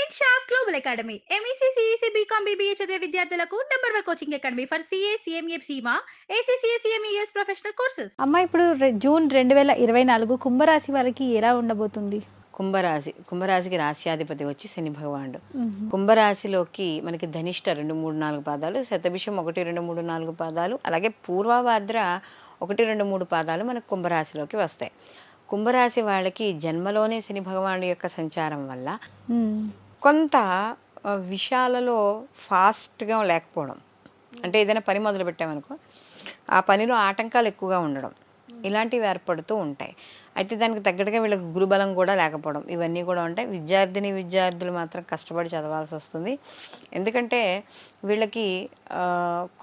Join shop global academy MEC CEC BCom BBA చదివే విద్యార్థులకు number 1 coaching academy for CA CMA సీమా ACCA CMES professional courses. అమ్మ ఇప్పుడు June 2024 కుంభరాశి వారికి ఎలా ఉండబోతుంది? కుంభరాశికి రాశ్యాధిపతి వచ్చి శని భగవానుడు. కుంభరాశిలోకి మనకి ధనిష్ట 2, 3, 4 పాదాలు, శతభిషం 1, 2, 3, 4 పాదాలు, అలాగే పూర్వభాద్ర 1, 2, 3 పాదాలు మనకు కుంభరాశిలోకి వస్తాయి. కుంభరాశి వాళ్ళకి జన్మలోనే శని భగవానుడి యొక్క సంచారం వల్ల కొంత విషయాలలో ఫాస్ట్గా లేకపోవడం, అంటే ఏదైనా పని మొదలు పెట్టామనుకో ఆ పనిలో ఆటంకాలు ఎక్కువగా ఉండడం, ఇలాంటివి ఏర్పడుతూ ఉంటాయి. అయితే దానికి తగ్గట్టుగా వీళ్ళకి గురుబలం కూడా లేకపోవడం, ఇవన్నీ కూడా ఉంటాయి. విద్యార్థులు మాత్రం కష్టపడి చదవాల్సి వస్తుంది. ఎందుకంటే వీళ్ళకి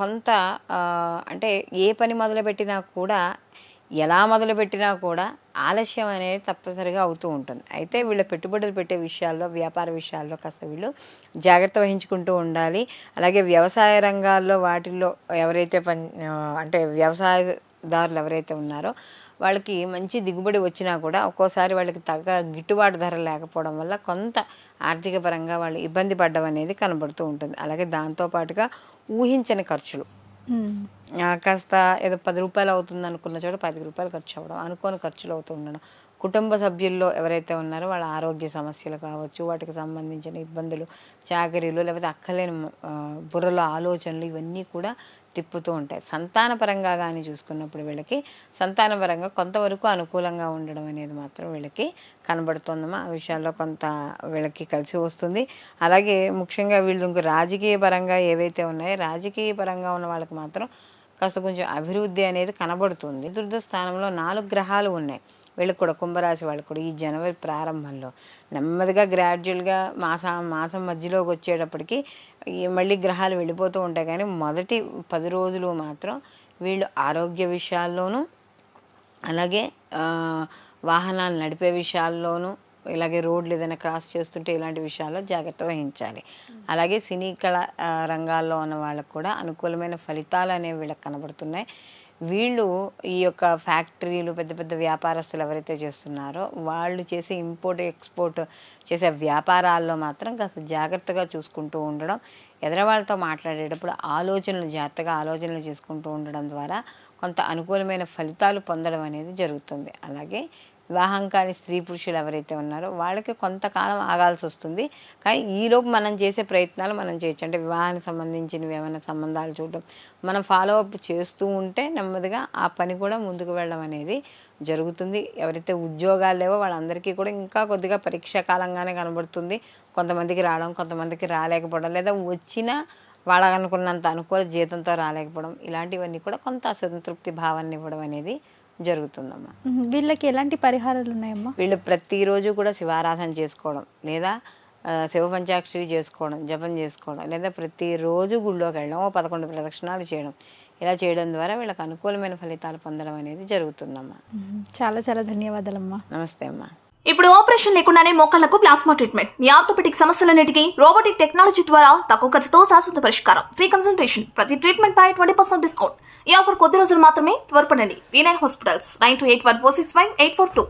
కొంత అంటే ఏ పని మొదలుపెట్టినా కూడా, ఎలా మొదలుపెట్టినా కూడా ఆలస్యం అనేది తప్పనిసరిగా అవుతూ ఉంటుంది. అయితే వీళ్ళ పెట్టుబడులు పెట్టే విషయాల్లో, వ్యాపార విషయాల్లో కాస్త వీళ్ళు జాగ్రత్త వహించుకుంటూ ఉండాలి. అలాగే వ్యవసాయ రంగాల్లో వాటిల్లో ఎవరైతే అంటే వ్యవసాయదారులు ఎవరైతే ఉన్నారో వాళ్ళకి మంచి దిగుబడి వచ్చినా కూడా ఒక్కోసారి వాళ్ళకి తగ్గ గిట్టుబాటు ధర లేకపోవడం వల్ల కొంత ఆర్థిక పరంగా వాళ్ళు ఇబ్బంది పడడం అనేది కనబడుతూ ఉంటుంది. అలాగే దాంతోపాటుగా ఊహించని ఖర్చులు, కాస్త ఏదో 10 రూపాయలు అవుతుంది అనుకున్న చోట 10 రూపాయలు ఖర్చు అవ్వడం, అనుకోని ఖర్చులు అవుతూ ఉండడం, కుటుంబ సభ్యుల్లో ఎవరైతే ఉన్నారో వాళ్ళ ఆరోగ్య సమస్యలు కావచ్చు, వాటికి సంబంధించిన ఇబ్బందులు, చాకరీలు, లేకపోతే అక్కలేని బుర్రలో ఆలోచనలు, ఇవన్నీ కూడా తిప్పుతూ ఉంటాయి. సంతానపరంగా కానీ చూసుకున్నప్పుడు వీళ్ళకి సంతానపరంగా కొంతవరకు అనుకూలంగా ఉండడం అనేది మాత్రం వీళ్ళకి కనబడుతుందమ్మా. ఆ విషయాల్లో కొంత వీళ్ళకి కలిసి వస్తుంది. అలాగే ముఖ్యంగా వీళ్ళు ఇంకో రాజకీయ పరంగా ఏవైతే ఉన్నాయో, రాజకీయ పరంగా ఉన్న వాళ్ళకి మాత్రం కాస్త కొంచెం అభివృద్ధి అనేది కనబడుతుంది. చతుర్థ స్థానంలో 4 గ్రహాలు ఉన్నాయి వీళ్ళకి కూడా, కుంభరాశి వాళ్ళకి కూడా. ఈ జనవరి ప్రారంభంలో నెమ్మదిగా గ్రాడ్యువల్గా మాసం మధ్యలోకి వచ్చేటప్పటికి మళ్ళీ గ్రహాలు వెళ్ళిపోతూ ఉంటాయి. కానీ మొదటి 10 రోజులు మాత్రం వీళ్ళు ఆరోగ్య విషయాల్లోనూ, అలాగే వాహనాలు నడిపే విషయాల్లోనూ, ఇలాగే రోడ్లు ఏదైనా క్రాస్ చేస్తుంటే ఇలాంటి విషయాల్లో జాగ్రత్త వహించాలి. అలాగే సినీ కళ రంగాల్లో ఉన్న వాళ్ళకు కూడా అనుకూలమైన ఫలితాలు అనేవి వీళ్ళకి కనబడుతున్నాయి. వీళ్ళు ఈ యొక్క ఫ్యాక్టరీలు, పెద్ద పెద్ద వ్యాపారస్తులు ఎవరైతే చేస్తున్నారో వాళ్ళు చేసే ఇంపోర్ట్ ఎక్స్పోర్ట్ చేసే వ్యాపారాల్లో మాత్రం కాస్త జాగ్రత్తగా చూసుకుంటూ ఉండడం, ఎదరవాళ్ళతో మాట్లాడేటప్పుడు జాగ్రత్తగా ఆలోచనలు చేసుకుంటూ ఉండడం ద్వారా కొంత అనుకూలమైన ఫలితాలు పొందడం అనేది జరుగుతుంది. అలాగే వివాహం కాని స్త్రీ పురుషులు ఎవరైతే ఉన్నారో వాళ్ళకి కొంతకాలం ఆగాల్సి వస్తుంది. కానీ ఈలోపు మనం చేసే ప్రయత్నాలు మనం చేయొచ్చు. అంటే వివాహానికి సంబంధించినవి ఏమైనా సంబంధాలు చూడడం, మనం ఫాలో అప్ చేస్తూ ఉంటే నెమ్మదిగా ఆ పని కూడా ముందుకు వెళ్ళడం అనేది జరుగుతుంది. ఎవరైతే ఉద్యోగాలు లేవో వాళ్ళందరికీ కూడా ఇంకా కొద్దిగా పరీక్షా కాలంగానే కనబడుతుంది. కొంతమందికి రావడం, కొంతమందికి రాలేకపోవడం, లేదా వచ్చినా వాళ్ళకు అనుకున్నంత అనుకూల జీతంతో రాలేకపోవడం, ఇలాంటివన్నీ కూడా కొంత అసంతృప్తి భావాన్ని ఇవ్వడం అనేది జరుగుతుందమ్మా. వీళ్ళకి ఎలాంటి పరిహారాలు ఉన్నాయమ్మా? వీళ్ళు ప్రతిరోజు కూడా శివారాధన చేసుకోవడం, లేదా శివ పంచాక్షరి చేసుకోవడం, జపం చేసుకోవడం, లేదా ప్రతిరోజు గుళ్ళోకి వెళ్ళడం, 11 ప్రదక్షిణాలు చేయడం, ఇలా చేయడం ద్వారా వీళ్ళకి అనుకూలమైన ఫలితాలు పొందడం అనేది జరుగుతుందమ్మా. చాలా చాలా ధన్యవాదాలమ్మా. నమస్తే అమ్మా. ఇప్పుడు ఆపరేషన్ లేకుండానే మోకాళ్లకు ప్లాస్మా ట్రీట్మెంట్, మీ ఆర్థోపెటిక్ సమస్యలన్నిటికీ రోబోటిక్ టెక్నాలజీ ద్వారా తక్కువ ఖర్చుతో శాశ్వత పరిష్కారం, ఫ్రీ కన్సల్టేషన్, ప్రతి ట్రీట్మెంట్ పై 20% డిస్కౌంట్. ఈ ఆఫర్ కొద్ది రోజులు మాత్రమే, త్వరపడండి. V9 hospitals 9281465842.